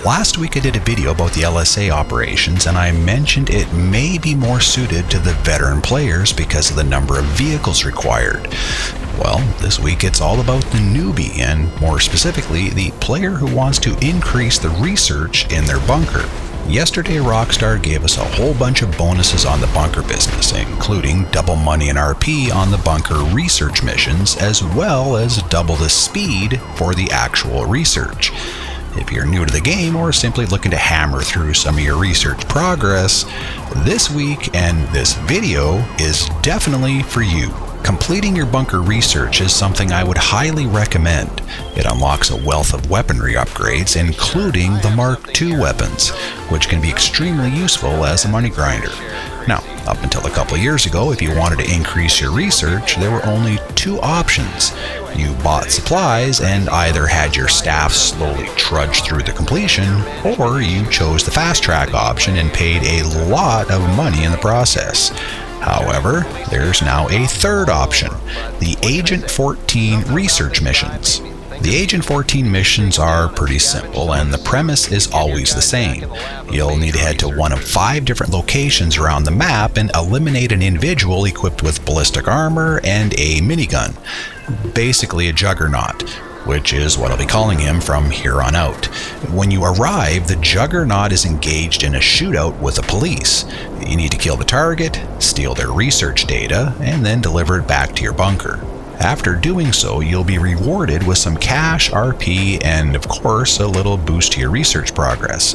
Last week I did a video about the LSA operations, and I mentioned it may be more suited to the veteran players because of the number of vehicles required. Well, this week it's all about the newbie, and more specifically, the player who wants to increase the research in their bunker. Yesterday, Rockstar gave us a whole bunch of bonuses on the bunker business, including double money and RP on the bunker research missions, as well as double the speed for the actual research. If you're new to the game or simply looking to hammer through some of your research progress, this week and this video is definitely for you. Completing your bunker research is something I would highly recommend. It unlocks a wealth of weaponry upgrades, including the Mark II weapons, which can be extremely useful as a money grinder. Now, up until a couple of years ago, if you wanted to increase your research, there were only two options. You bought supplies and either had your staff slowly trudge through the completion, or you chose the fast track option and paid a lot of money in the process. However, there's now a third option, the Agent 14 research missions. The Agent 14 missions are pretty simple, and the premise is always the same. You'll need to head to one of 5 different locations around the map and eliminate an individual equipped with ballistic armor and a minigun. Basically a juggernaut, which is what I'll be calling him from here on out. When you arrive, the Juggernaut is engaged in a shootout with the police. You need to kill the target, steal their research data, and then deliver it back to your bunker. After doing so, you'll be rewarded with some cash, RP, and of course, a little boost to your research progress.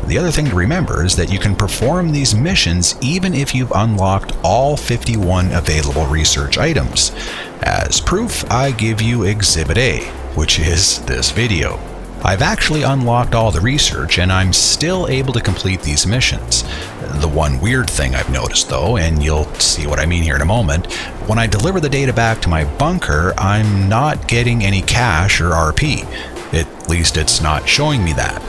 The other thing to remember is that you can perform these missions even if you've unlocked all 51 available research items. As proof, I give you Exhibit A, which is this video. I've actually unlocked all the research, and I'm still able to complete these missions. The one weird thing I've noticed though, and you'll see what I mean here in a moment, when I deliver the data back to my bunker, I'm not getting any cash or RP. At least it's not showing me that.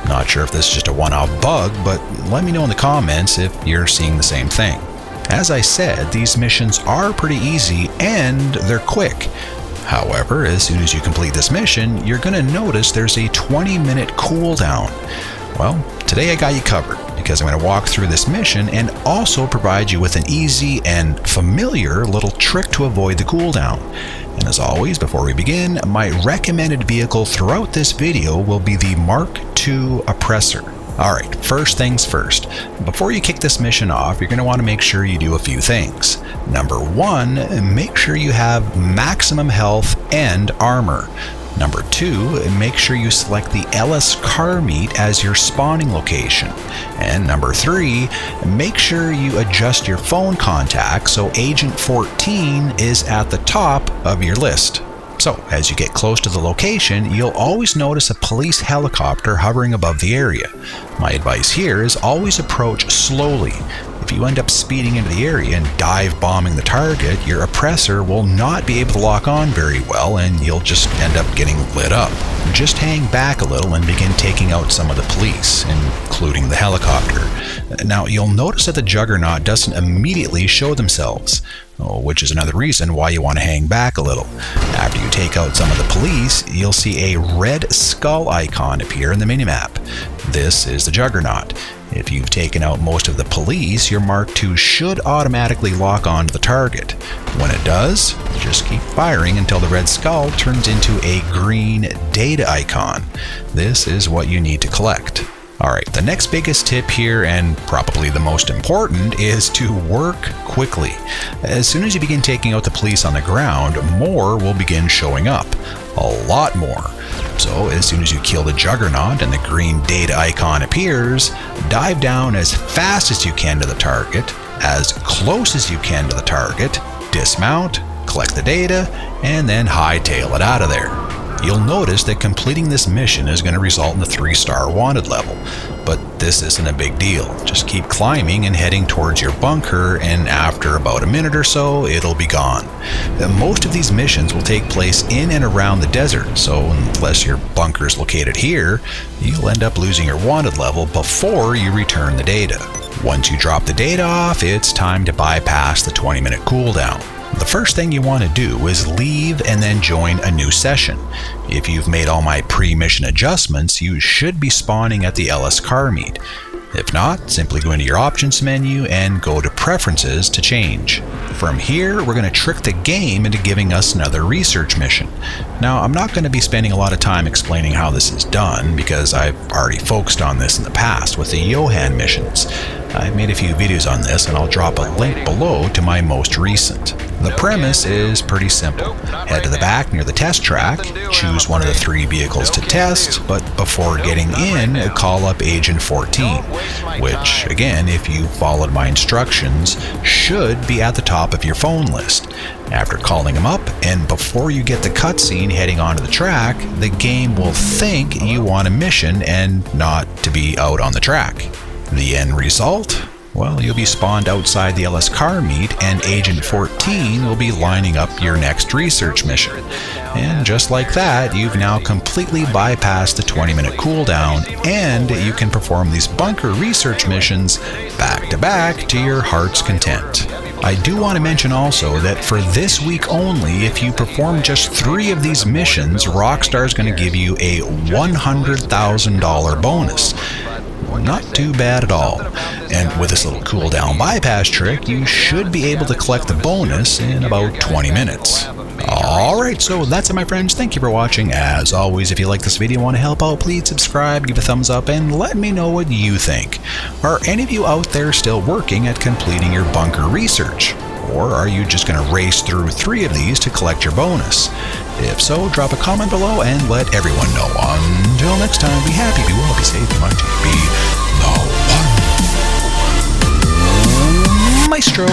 Not sure if this is just a one-off bug, but let me know in the comments if you're seeing the same thing. As I said, these missions are pretty easy and they're quick. However, as soon as you complete this mission, you're going to notice there's a 20-minute cooldown. Well, today I got you covered, because I'm going to walk through this mission and also provide you with an easy and familiar little trick to avoid the cooldown. And as always, before we begin, my recommended vehicle throughout this video will be the Mark II Oppressor. Alright, first things first. Before you kick this mission off, you're going to want to make sure you do a few things. Number 1, make sure you have maximum health and armor. Number 2, make sure you select the LS car meet as your spawning location. And number 3, make sure you adjust your phone contact so Agent 14 is at the top of your list. So, as you get close to the location, you'll always notice a police helicopter hovering above the area. My advice here is always approach slowly. If you end up speeding into the area and dive bombing the target, your oppressor will not be able to lock on very well and you'll just end up getting lit up. Just hang back a little and begin taking out some of the police, including the helicopter. Now, you'll notice that the Juggernaut doesn't immediately show themselves, which is another reason why you want to hang back a little. After you take out some of the police, you'll see a red skull icon appear in the minimap. This is the Juggernaut. If you've taken out most of the police, your Mark II should automatically lock on to the target. When it does, just keep firing until the red skull turns into a green data icon. This is what you need to collect. Alright, the next biggest tip here, and probably the most important, is to work quickly. As soon as you begin taking out the police on the ground, more will begin showing up. A lot more. So as soon as you kill the Juggernaut and the green data icon appears, dive down as fast as you can to the target, as close as you can to the target, dismount, collect the data, and then hightail it out of there. You'll notice that completing this mission is going to result in a 3-star wanted level, but this isn't a big deal. Just keep climbing and heading towards your bunker, and after about a minute or so, it'll be gone. Most of these missions will take place in and around the desert, so unless your bunker is located here, you'll end up losing your wanted level before you return the data. Once you drop the data off, it's time to bypass the 20-minute cooldown. The first thing you want to do is leave and then join a new session. If you've made all my pre-mission adjustments, you should be spawning at the LS car meet. If not, simply go into your options menu and go to preferences to change. From here, we're going to trick the game into giving us another research mission. Now, I'm not going to be spending a lot of time explaining how this is done because I've already focused on this in the past with the Johan missions. I've made a few videos on this and I'll drop a link below to my most recent. The premise is pretty simple. Head to the back near the test track, choose one of the 3 vehicles to test, but before getting in, call up Agent 14, which, again, if you followed my instructions, should be at the top of your phone list. After calling him up, and before you get the cutscene heading onto the track, the game will think you want a mission and not to be out on the track. The end result? Well, you'll be spawned outside the LS car meet and Agent 14 will be lining up your next research mission. And just like that, you've now completely bypassed the 20-minute cooldown and you can perform these bunker research missions back to back to your heart's content. I do want to mention also that for this week only, if you perform just 3 of these missions, Rockstar is going to give you a $100,000 bonus. Not too bad at all. And with this little cooldown bypass trick, you should be able to collect the bonus in about 20 minutes. Alright, so that's it, my friends. Thank you for watching. As always, if you like this video and want to help out, please subscribe, give a thumbs up, and let me know what you think. Are any of you out there still working at completing your bunker research? Or are you just going to race through 3 of these to collect your bonus? If so, drop a comment below and let everyone know. Until next time, be happy, be well, be safe, be mighty, be the one. Maestro.